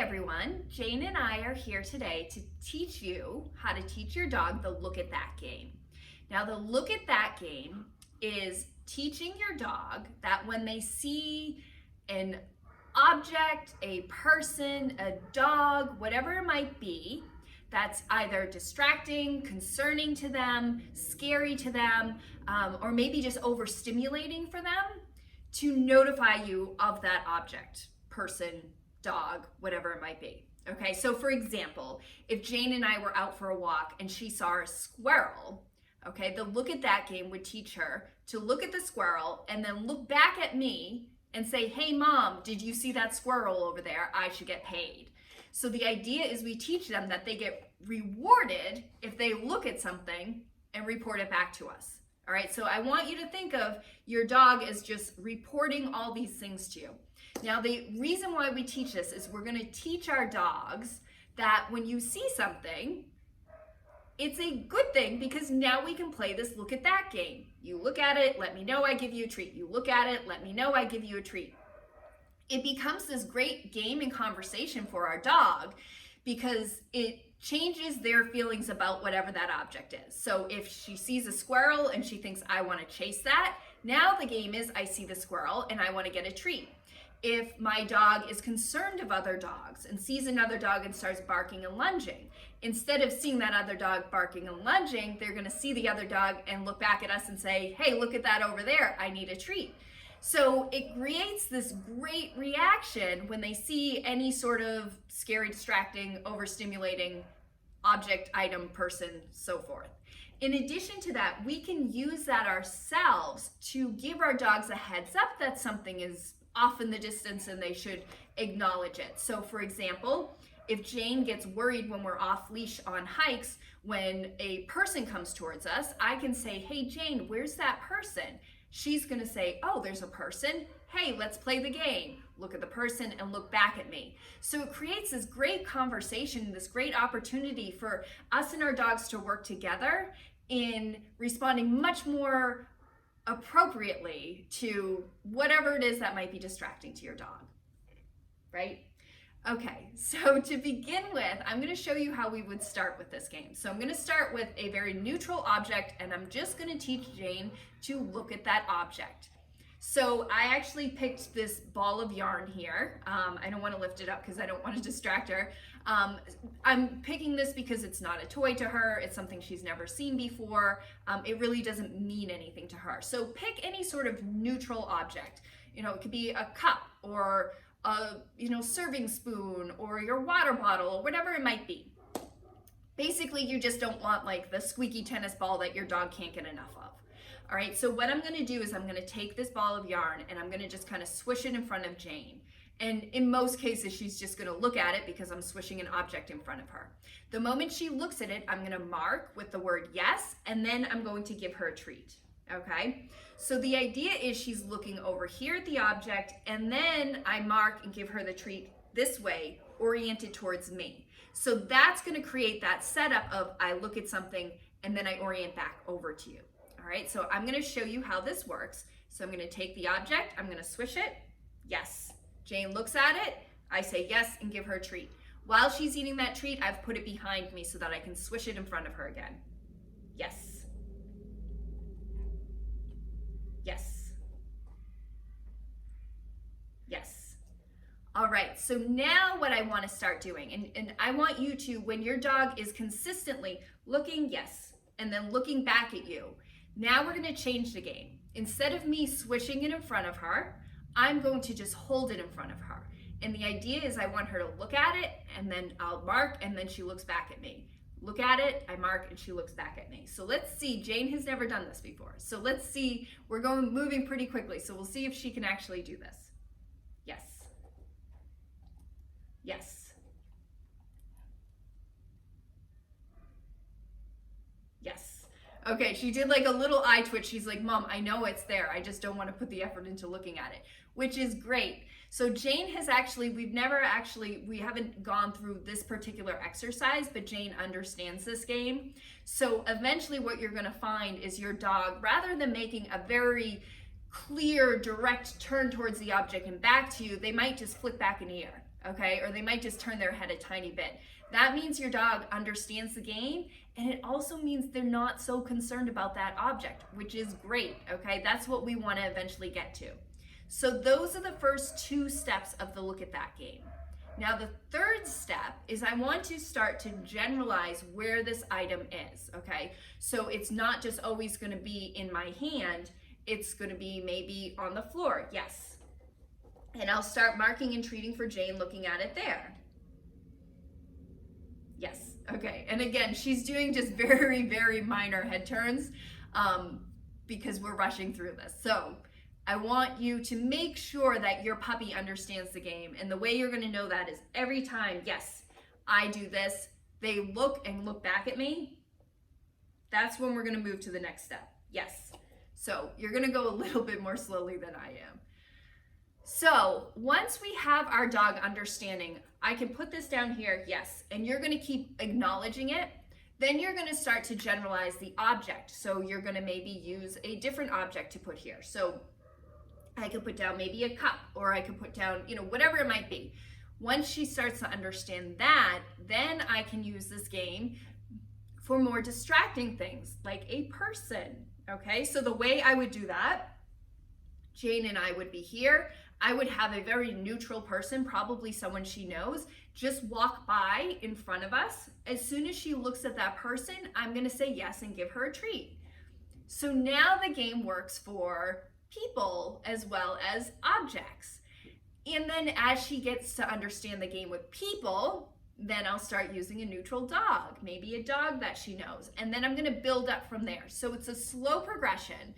everyone, Jane and I are here today to teach you how to teach your dog the look at that game. Now the look at that game is teaching your dog that when they see an object, a person, a dog, whatever it might be, that's either distracting, concerning to them, scary to them, or maybe just overstimulating for them, to notify you of that object, person, dog, whatever it might be. Okay, so for example, if Jane and I were out for a walk and she saw a squirrel, okay, the look at that game would teach her to look at the squirrel and then look back at me and say, hey mom, did you see that squirrel over there? I should get paid. So the idea is we teach them that they get rewarded if they look at something and report it back to us. All right, so I want you to think of your dog as just reporting all these things to you. Now, the reason why we teach this is we're going to teach our dogs that when you see something, it's a good thing because now we can play this look at that game. You look at it, let me know, I give you a treat. You look at it, let me know, I give you a treat. It becomes this great game and conversation for our dog because it changes their feelings about whatever that object is. So if she sees a squirrel and she thinks, I want to chase that, now the game is I see the squirrel and I want to get a treat. If my dog is concerned of other dogs and sees another dog and starts barking and lunging, instead of seeing that other dog barking and lunging, they're going to see the other dog and look back at us and say, hey, look at that over there, I need a treat. So it creates this great reaction when they see any sort of scary, distracting, overstimulating object, item, person, so forth. In addition to that, we can use that ourselves to give our dogs a heads up that something is off in the distance and they should acknowledge it. So for example, if Jane gets worried when we're off leash on hikes, when a person comes towards us, I can say, hey Jane, where's that person? She's gonna say, oh, there's a person. Hey, let's play the game. Look at the person and look back at me. So it creates this great conversation, this great opportunity for us and our dogs to work together in responding much more appropriately to whatever it is that might be distracting to your dog, right? Okay, so to begin with, I'm going to show you how we would start with this game. So I'm going to start with a very neutral object and I'm just going to teach Jane to look at that object. So I actually picked this ball of yarn here. I don't want to lift it up because I don't want to distract her. I'm picking this because it's not a toy to her. It's something she's never seen before. It really doesn't mean anything to her. So pick any sort of neutral object. You know, it could be a cup or a serving spoon or your water bottle or whatever it might be. Basically, you just don't want like the squeaky tennis ball that your dog can't get enough of. All right, so what I'm gonna do is I'm gonna take this ball of yarn and I'm gonna just kind of swish it in front of Jane. And in most cases, she's just gonna look at it because I'm swishing an object in front of her. The moment she looks at it, I'm gonna mark with the word yes, and then I'm going to give her a treat, okay? So the idea is she's looking over here at the object, and then I mark and give her the treat this way, oriented towards me. So that's gonna create that setup of I look at something and then I orient back over to you. All right, so I'm gonna show you how this works. So I'm gonna take the object, I'm gonna swish it, yes. Jane looks at it, I say yes and give her a treat. While she's eating that treat, I've put it behind me so that I can swish it in front of her again. Yes. Yes. Yes. All right, so now what I want to start doing, and I want you to, when your dog is consistently looking yes, and then looking back at you, now we're going to change the game. Instead of me swishing it in front of her, I'm going to just hold it in front of her. And the idea is I want her to look at it and then I'll mark and then she looks back at me. Look at it, I mark and she looks back at me. So let's see, Jane has never done this before. So let's see, we're moving pretty quickly. So we'll see if she can actually do this. Yes. Yes. Yes. Okay, she did like a little eye twitch. She's like, Mom, I know it's there. I just don't want to put the effort into looking at it, which is great. So Jane has actually, we haven't gone through this particular exercise, but Jane understands this game. So eventually what you're gonna find is your dog, rather than making a very clear, direct turn towards the object and back to you, they might just flick back an ear. okay? Or they might just turn their head a tiny bit. That means your dog understands the game, and it also means they're not so concerned about that object, which is great, okay? That's what we want to eventually get to. So those are the first 2 steps of the look at that game. Now the third step is I want to start to generalize where this item is, okay? So it's not just always going to be in my hand, it's going to be maybe on the floor, yes. And I'll start marking and treating for Jane, looking at it there. Yes, okay. And again, she's doing just very, very minor head turns because we're rushing through this. So I want you to make sure that your puppy understands the game. And the way you're going to know that is every time, yes, I do this, they look and look back at me. That's when we're going to move to the next step. Yes. So you're going to go a little bit more slowly than I am. So once we have our dog understanding, I can put this down here, yes, and you're going to keep acknowledging it. Then you're going to start to generalize the object. So you're going to maybe use a different object to put here. So I could put down maybe a cup, or I could put down, whatever it might be. Once she starts to understand that, then I can use this game for more distracting things, like a person, okay? So the way I would do that, Jane and I would be here. I would have a very neutral person, probably someone she knows, just walk by in front of us. As soon as she looks at that person, I'm gonna say yes and give her a treat. So now the game works for people as well as objects. And then as she gets to understand the game with people, then I'll start using a neutral dog, maybe a dog that she knows. And then I'm gonna build up from there. So it's a slow progression,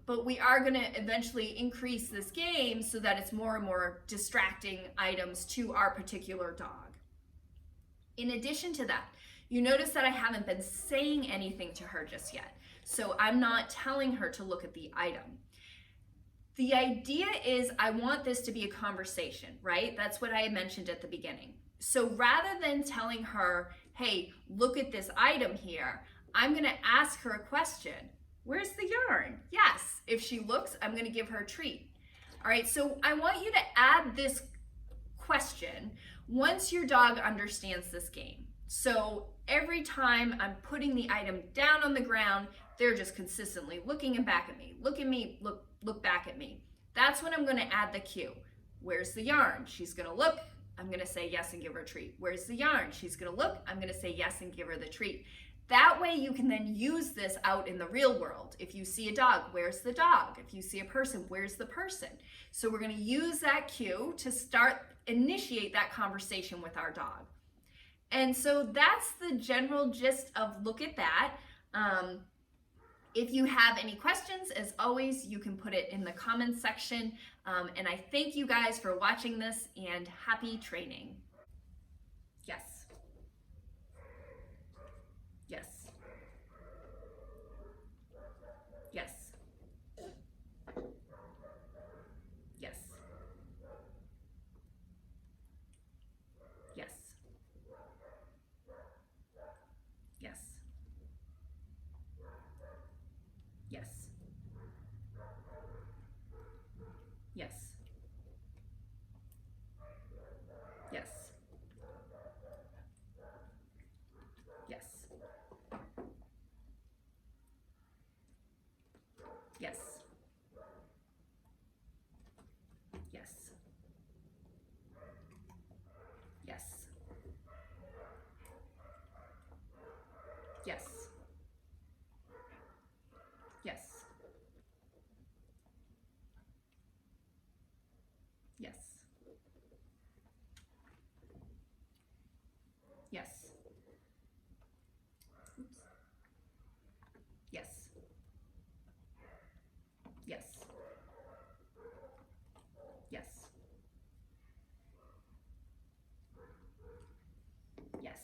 but we are gonna eventually increase this game so that it's more and more distracting items to our particular dog. In addition to that, you notice that I haven't been saying anything to her just yet. So I'm not telling her to look at the item. The idea is I want this to be a conversation, right? That's what I had mentioned at the beginning. So rather than telling her, hey, look at this item here, I'm gonna ask her a question. Where's the yarn? Yes. If she looks, I'm gonna give her a treat. All right, so I want you to add this question once your dog understands this game. So every time I'm putting the item down on the ground, they're just consistently looking back at me, look at me, look back at me. That's when I'm gonna add the cue. Where's the yarn? She's gonna look, I'm gonna say yes and give her a treat. Where's the yarn? She's gonna look, I'm gonna say yes and give her the treat. That way you can then use this out in the real world. If you see a dog, where's the dog? If you see a person, where's the person? So we're gonna use that cue to initiate that conversation with our dog. And so that's the general gist of look at that. If you have any questions, as always, you can put it in the comments section. And I thank you guys for watching this, and happy training. Yes. Yes. Yes. Yes. Yes. Yes. Yes. Yes. Yes. Yes. Yes. Yes. Yes. Yes. Yes. Yes. Yes. Oops. Yes. Yes. Yes. Yes.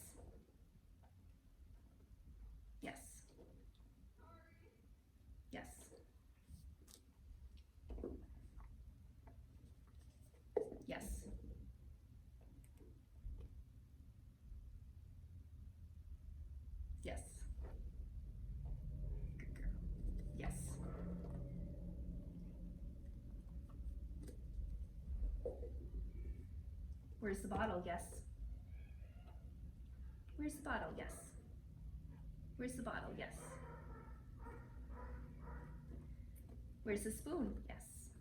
Where's the bottle? Yes. Where's the bottle? Yes. Where's the bottle? Yes. Where's the spoon? Yes.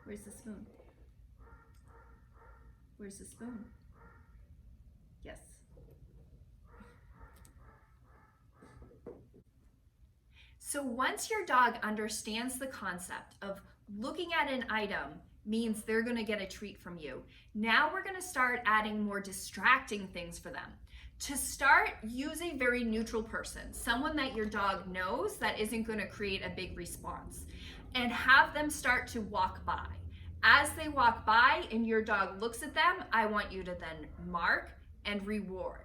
Where's the spoon? Where's the spoon? Yes. So once your dog understands the concept of looking at an item means they're going to get a treat from you, now we're going to start adding more distracting things for them. To start, use a very neutral person, someone that your dog knows that isn't going to create a big response, and have them start to walk by. As they walk by and your dog looks at them, I want you to then mark and reward.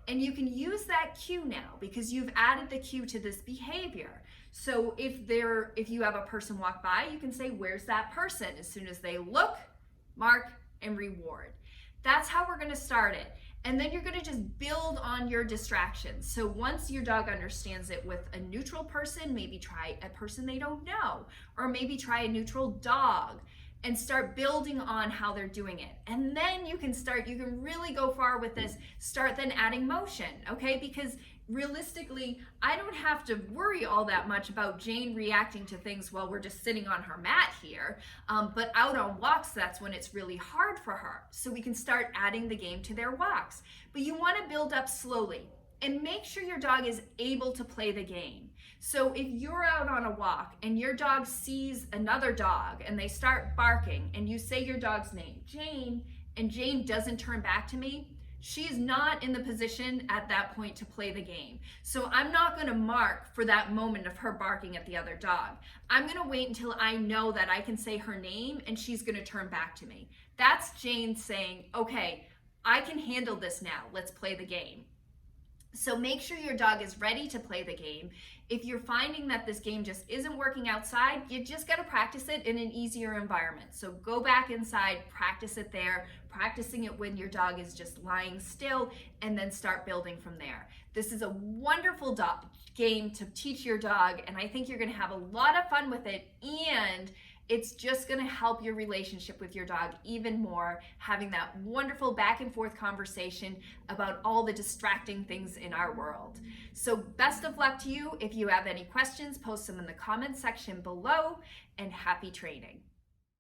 And you can use that cue now because you've added the cue to this behavior. So if you have a person walk by, you can say, where's that person? As soon as they look, mark and reward. That's how we're going to start it. And then you're going to just build on your distractions. So once your dog understands it with a neutral person, maybe try a person they don't know, or maybe try a neutral dog, and start building on how they're doing it. And then you can really go far with this, start then adding motion, okay? Because realistically, I don't have to worry all that much about Jane reacting to things while we're just sitting on her mat here. But out on walks, that's when it's really hard for her. So we can start adding the game to their walks. But you want to build up slowly and make sure your dog is able to play the game. So if you're out on a walk and your dog sees another dog and they start barking and you say your dog's name, Jane, and Jane doesn't turn back to me, she's not in the position at that point to play the game. So I'm not going to mark for that moment of her barking at the other dog. I'm going to wait until I know that I can say her name and she's going to turn back to me. That's Jane saying, okay, I can handle this now. Let's play the game. So make sure your dog is ready to play the game. If you're finding that this game just isn't working outside, you just got to practice it in an easier environment. So go back inside, practice it there, practicing it when your dog is just lying still, and then start building from there. This is a wonderful game to teach your dog, and I think you're going to have a lot of fun with it, and it's just going to help your relationship with your dog even more, having that wonderful back and forth conversation about all the distracting things in our world. So best of luck to you. If you have any questions, post them in the comments section below, and happy training.